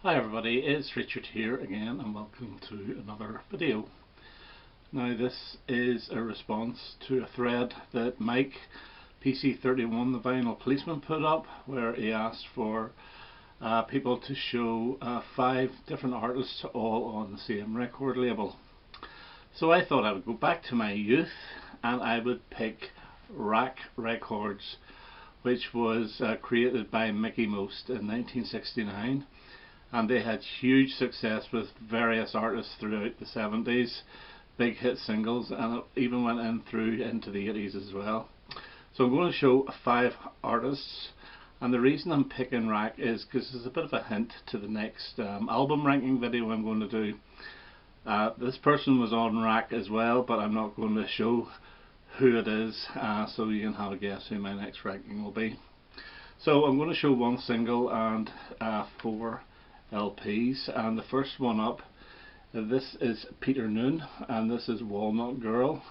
Hi everybody, it's Richard here again and welcome to another video. Now this is a response to a thread that Mike, PC31 the Vinyl Policeman, put up where he asked for people to show 5 different artists all on the same record label. So I thought I would go back to my youth and I would pick Rack Records, which was created by Mickey Most in 1969. And they had huge success with various artists throughout the 70s, big hit singles, and it even went in through into the 80s as well. So I'm going to show 5 artists, and the reason I'm picking Rack is because it's a bit of a hint to the next album ranking video I'm going to do. This person was on Rack as well, but I'm not going to show who it is, so you can have a guess who my next ranking will be. So I'm going to show 1 single and 4 LPs, and the first one up, this is Peter Noon and this is Walnut Girl.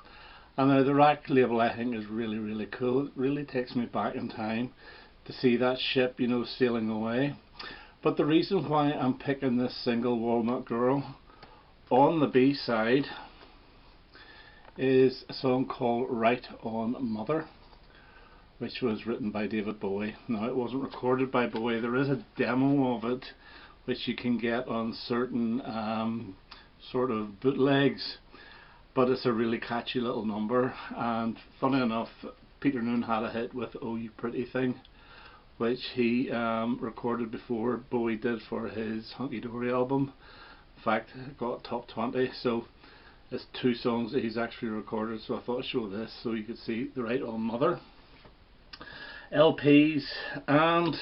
And now the Rack label I think is really cool. It really takes me back in time to see that ship, you know, sailing away. But the reason why I'm picking this single, Walnut Girl, on the B side is a song called Right On Mother, which was written by David Bowie. Now it wasn't recorded by Bowie. There is a demo of it which you can get on certain sort of bootlegs, but it's a really catchy little number. And funny enough, Peter Noon had a hit with Oh You Pretty Thing, which he recorded before Bowie did for his Hunky Dory album. In fact, it got top 20, so it's 2 songs that he's actually recorded, so I thought I'd show this so you could see the Right On Mother. LPs, and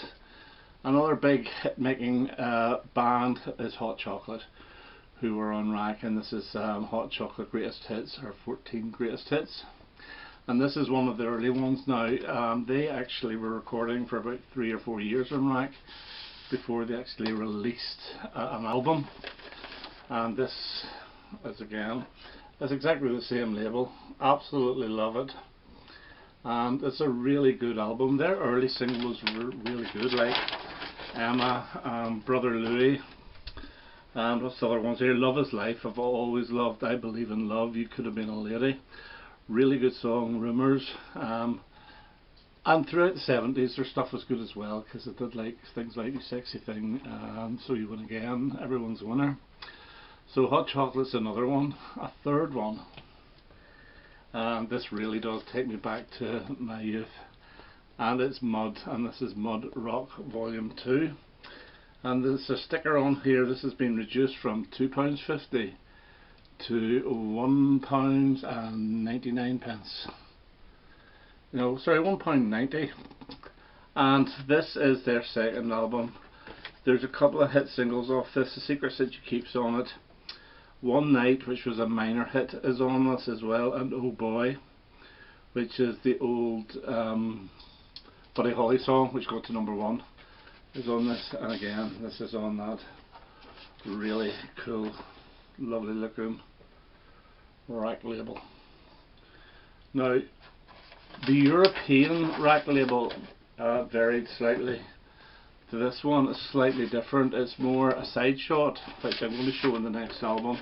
another big hit making band is Hot Chocolate, who were on Rack, and this is Hot Chocolate Greatest Hits, or 14 Greatest Hits. And this is one of the early ones. Now they actually were recording for about 3 or 4 years on Rack before they actually released an album. And this is exactly the same label. Absolutely love it. And it's a really good album. Their early singles were really good, like Emma, Brother Louie, and what's the other ones here? Love Is Life, I've always loved, I Believe in Love, You Could Have Been a Lady. Really good song, Rumours. And throughout the 70s their stuff was good as well, because it did like things like You Sexy Thing, So You Win Again, Everyone's a Winner. So Hot Chocolate's another one. A third one, and this really does take me back to my youth, and it's Mud, and this is Mud Rock Volume 2. And there's a sticker on here. This has been reduced from £2.50 to £1.99. No, sorry, £1.90. And this is their second album. There's a couple of hit singles off this. The Secrets That You Keep's on it. One Night, which was a minor hit, is on this as well, and Oh Boy, which is the old Buddy Holly song, which got to #1, is on this. And again, this is on that really cool, lovely looking Rack label. Now, the European Rack label varied slightly to this one. It's slightly different. It's more a side shot, which I'm going to show in the next album.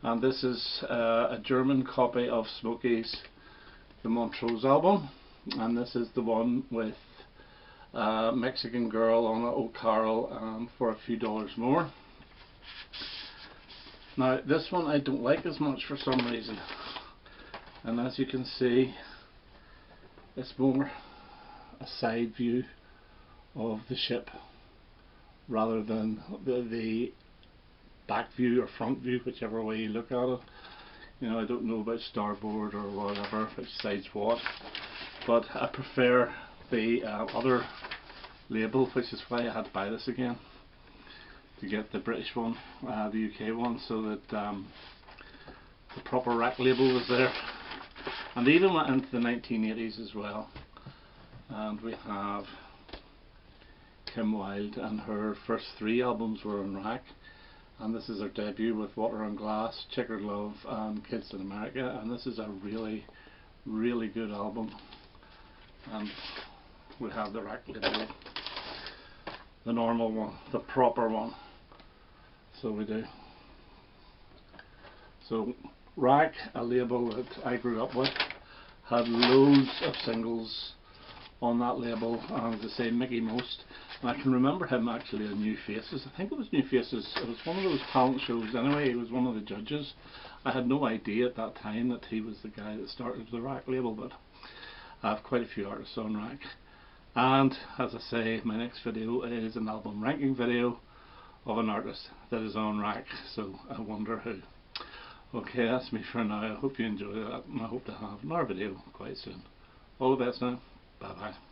And this is a German copy of Smokey's The Montrose album, and this is the one with Mexican Girl on it, Oh Carol, for a few dollars more. Now this one I don't like as much for some reason, and as you can see, it's more a side view of the ship rather than the back view or front view, whichever way you look at it. You know, I don't know about starboard or whatever, which side's what, but I prefer the other label, which is why I had to buy this again, to get the British one, the UK one, so that the proper Rack label was there. And they even went into the 1980s as well. And we have Kim Wilde, and her first 3 albums were on Rack. And this is her debut with Water on Glass, Checkered Love, and Kids in America. And this is a really good album. And we have the Rack label, the normal one, the proper one. So we do. So Rack, a label that I grew up with, had loads of singles on that label, and as I say, Mickey Most. And I can remember him actually on New Faces. I think it was New Faces. It was one of those talent shows anyway. He was one of the judges. I had no idea at that time that he was the guy that started the Rack label, but I have quite a few artists on Rack. And as I say, my next video is an album ranking video of an artist that is on Rack, so I wonder who. Okay, that's me for now. I hope you enjoy that, and I hope to have another video quite soon. All the best now. Bye bye.